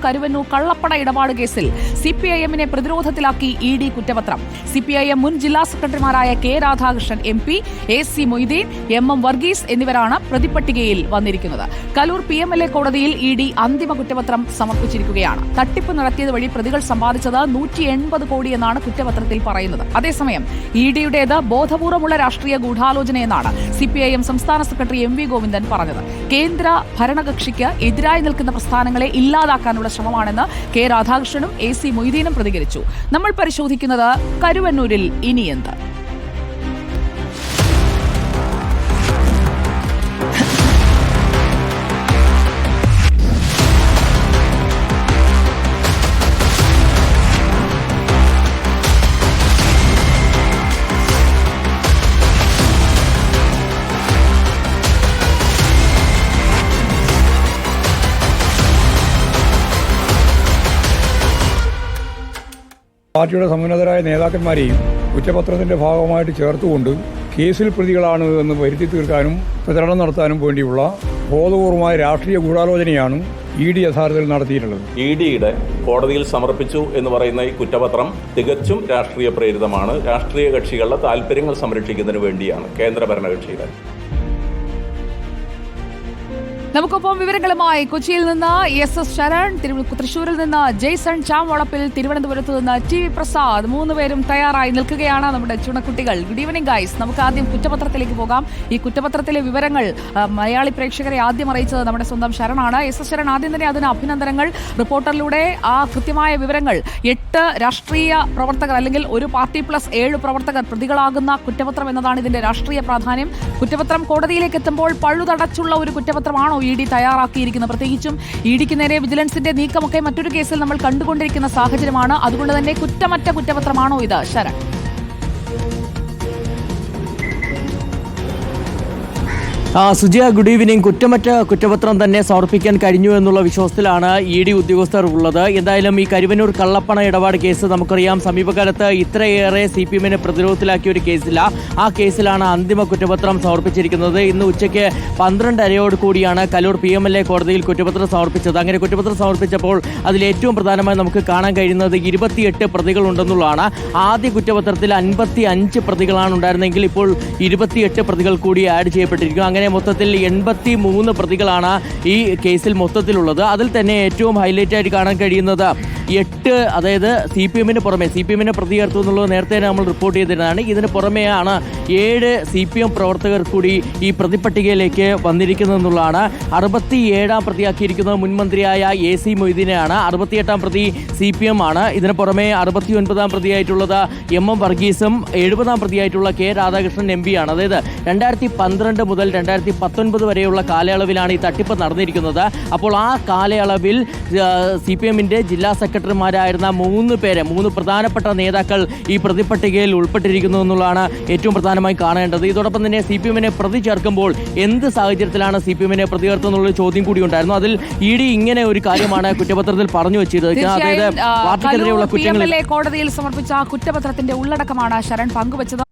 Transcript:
കരുവന്നൂർ കള്ളപ്പണ ഇടപാട് കേസിൽ സിപിഐഎമ്മിനെ പ്രതിരോധത്തിലാക്കി ഇഡി കുറ്റപത്രം. സിപിഐഎം മുൻ ജില്ലാ സെക്രട്ടറിമാരായ K Radhakrishnan MP, AC Moideen, MM Varghese എന്നിവരാണ് പ്രതിപട്ടികയിൽ വന്നിരിക്കുന്നത്. കലൂർ PMLA കോടതിയിൽ ഇഡി അന്തിമ കുറ്റപത്രം സമർപ്പിച്ചിരിക്കുകയാണ്. തട്ടിപ്പ് നടത്തിയത് വഴി പ്രതികൾ സമ്പാദിച്ചത് 180 കോടി എന്നാണ് കുറ്റപത്രത്തിൽ പറയുന്നത്. അതേസമയം ഇഡിയുടേത് ബോധപൂർവമുള്ള രാഷ്ട്രീയ ഗൂഢാലോചനയെന്നാണ് സിപിഐഎം സംസ്ഥാന സെക്രട്ടറി MV ഗോവിന്ദൻ പറഞ്ഞത്. കേന്ദ്ര ഭരണകക്ഷിക്ക് എതിരായി നിൽക്കുന്ന പ്രസ്ഥാനങ്ങളെ ഇല്ലാതാക്കാനുള്ള ശ്രമമാണെന്ന് കെ രാധാകൃഷ്ണനും AC മൊയ്തീനും പ്രതികരിച്ചു. നമ്മൾ പരിശോധിക്കുന്നത് കരുവന്നൂരിൽ ഇനി എന്ത്? പാർട്ടിയുടെ സമുന്നതരായ നേതാക്കന്മാരെയും കുറ്റപത്രത്തിന്റെ ഭാഗമായിട്ട് ചേർത്തുകൊണ്ട് കേസിൽ പ്രതികളാണ് എന്ന് വരുത്തി തീർക്കാനും പ്രചരണം നടത്താനും വേണ്ടിയുള്ള ബോധപൂർവമായ രാഷ്ട്രീയ ഗൂഢാലോചനയാണ് ED യഥാർത്ഥത്തിൽ നടത്തിയിട്ടുള്ളത്. EDയുടെ കോടതിയിൽ സമർപ്പിച്ചു എന്ന് പറയുന്ന ഈ കുറ്റപത്രം തികച്ചും രാഷ്ട്രീയ പ്രേരിതമാണ്. രാഷ്ട്രീയ കക്ഷികളുടെ താൽപര്യങ്ങൾ സംരക്ഷിക്കുന്നതിന് വേണ്ടിയാണ് കേന്ദ്ര ഭരണകക്ഷിയുടെ. നമുക്കൊപ്പം വിവരങ്ങളുമായി കൊച്ചിയിൽ നിന്ന് SS ശരൺ, തൃശൂരിൽ നിന്ന് ജെയ്സൺ ചാംവളപ്പിൽ, തിരുവനന്തപുരത്ത് നിന്ന് TV പ്രസാദ്, 3 പേരും തയ്യാറായി നിൽക്കുകയാണ് നമ്മുടെ ചുണക്കുട്ടികൾ. Good evening guys. നമുക്ക് ആദ്യം കുറ്റപത്രത്തിലേക്ക് പോകാം. ഈ കുറ്റപത്രത്തിലെ വിവരങ്ങൾ മലയാളി പ്രേക്ഷകരെ ആദ്യം അറിയിച്ചത് നമ്മുടെ സ്വന്തം ശരണാണ്. SS ശരൺ, ആദ്യം തന്നെ അതിന് അഭിനന്ദനങ്ങൾ. റിപ്പോർട്ടറിലൂടെ ആ കൃത്യമായ വിവരങ്ങൾ 8 രാഷ്ട്രീയ പ്രവർത്തകർ അല്ലെങ്കിൽ ഒരു പാർട്ടി പ്ലസ് 7 പ്രവർത്തകർ പ്രതികളാകുന്ന കുറ്റപത്രം എന്നതാണ് ഇതിന്റെ രാഷ്ട്രീയ പ്രാധാന്യം. കുറ്റപത്രം കോടതിയിലേക്ക് എത്തുമ്പോൾ പഴുതടച്ചുള്ള ഒരു കുറ്റപത്രമാണോ ED തയ്യാറാക്കിയിരിക്കുന്നത്? പ്രത്യേകിച്ചും EDക്ക് നേരെ വിജിലൻസിന്റെ നീക്കമൊക്കെ മറ്റൊരു കേസിൽ നമ്മൾ കണ്ടുകൊണ്ടിരിക്കുന്ന സാഹചര്യമാണ്. അതുകൊണ്ട് തന്നെ കുറ്റമറ്റ കുറ്റപത്രമാണോ ഇത്, ശരൺ? Sujaya, good evening. കുറ്റമറ്റ കുറ്റപത്രം തന്നെ സമർപ്പിക്കാൻ കഴിഞ്ഞു എന്നുള്ള വിശ്വാസത്തിലാണ് ED ഉദ്യോഗസ്ഥർ ഉള്ളത്. എന്തായാലും ഈ കരുവന്നൂർ കള്ളപ്പണ ഇടപാട് കേസ് നമുക്കറിയാം, സമീപകാലത്ത് ഇത്രയേറെ CPM-നെ പ്രതിരോധത്തിലാക്കിയ ഒരു കേസില്ല. ആ കേസിലാണ് അന്തിമ കുറ്റപത്രം സമർപ്പിച്ചിരിക്കുന്നത്. ഇന്ന് ഉച്ചയ്ക്ക് 12:30 കൂടിയാണ് കലൂർ PMLA കോടതിയിൽ കുറ്റപത്രം സമർപ്പിച്ചത്. അങ്ങനെ കുറ്റപത്രം സമർപ്പിച്ചപ്പോൾ അതിൽ ഏറ്റവും പ്രധാനമായി നമുക്ക് കാണാൻ കഴിയുന്നത് 28 പ്രതികളുണ്ടെന്നുള്ളതാണ്. ആദ്യ കുറ്റപത്രത്തിൽ 55 പ്രതികളാണ് ഉണ്ടായിരുന്നെങ്കിൽ ഇപ്പോൾ 28 പ്രതികൾ കൂടി ആഡ് ചെയ്യപ്പെട്ടിരിക്കും. അങ്ങനെ മൊത്തത്തിൽ 83 പ്രതികളാണ് ഈ കേസിൽ മൊത്തത്തിലുള്ളത്. അതിൽ തന്നെ ഏറ്റവും ഹൈലൈറ്റ് ആയിട്ട് കാണാൻ കഴിയുന്നത് 8, അതായത് CPM-ന് പുറമെ, CPM-നെ പ്രതി ചേർത്തു എന്നുള്ളത് നേരത്തെ നമ്മൾ റിപ്പോർട്ട് ചെയ്തിരുന്നതാണ്. ഇതിന് പുറമെയാണ് 7 CPM പ്രവർത്തകർ കൂടി ഈ പ്രതിപട്ടികയിലേക്ക് വന്നിരിക്കുന്നതെന്നുള്ളതാണ്. 67-ാം പ്രതിയാക്കിയിരിക്കുന്നത് മുൻ മന്ത്രിയായ AC മൊയ്തീനെയാണ്. 68-ാം പ്രതി CPM ആണ്. ഇതിന് പുറമെ 69-ാം പ്രതിയായിട്ടുള്ളത് MM വർഗീസും 70-ാം പ്രതിയായിട്ടുള്ള കെ രാധാകൃഷ്ണൻ MP ആണ്. അതായത് 2012 മുതൽ 2019 വരെയുള്ള കാലയളവിലാണ് ഈ തട്ടിപ്പ് നടന്നിരിക്കുന്നത്. അപ്പോൾ ആ കാലയളവിൽ CPM-ന്റെ ജില്ലാ സെക്രട്ടറിമാരായിരുന്ന 3 പേരെ, 3 പ്രധാനപ്പെട്ട നേതാക്കൾ ഈ പ്രതിപട്ടികയിൽ ഉൾപ്പെട്ടിരിക്കുന്നു എന്നുള്ളതാണ് ഏറ്റവും പ്രധാനമായി കാണേണ്ടത്. ഇതോടൊപ്പം തന്നെ CPM-നെ പ്രതി ചേർക്കുമ്പോൾ എന്ത് സാഹചര്യത്തിലാണ് CPM-നെ പ്രതി ചേർത്തുന്നുള്ള ചോദ്യം കൂടി ഉണ്ടായിരുന്നു. അതിൽ ED ഇങ്ങനെ ഒരു കാര്യമാണ് കുറ്റപത്രത്തിൽ പറഞ്ഞു വെച്ചത്. അതായത് പാർട്ടിക്കെതിരെയുള്ള കുറ്റങ്ങൾ കോടതിയിൽ സമർപ്പിച്ച കുറ്റപത്രത്തിന്റെ ഉള്ളടക്കമാണ് ശരൺ പങ്കുവച്ചത്.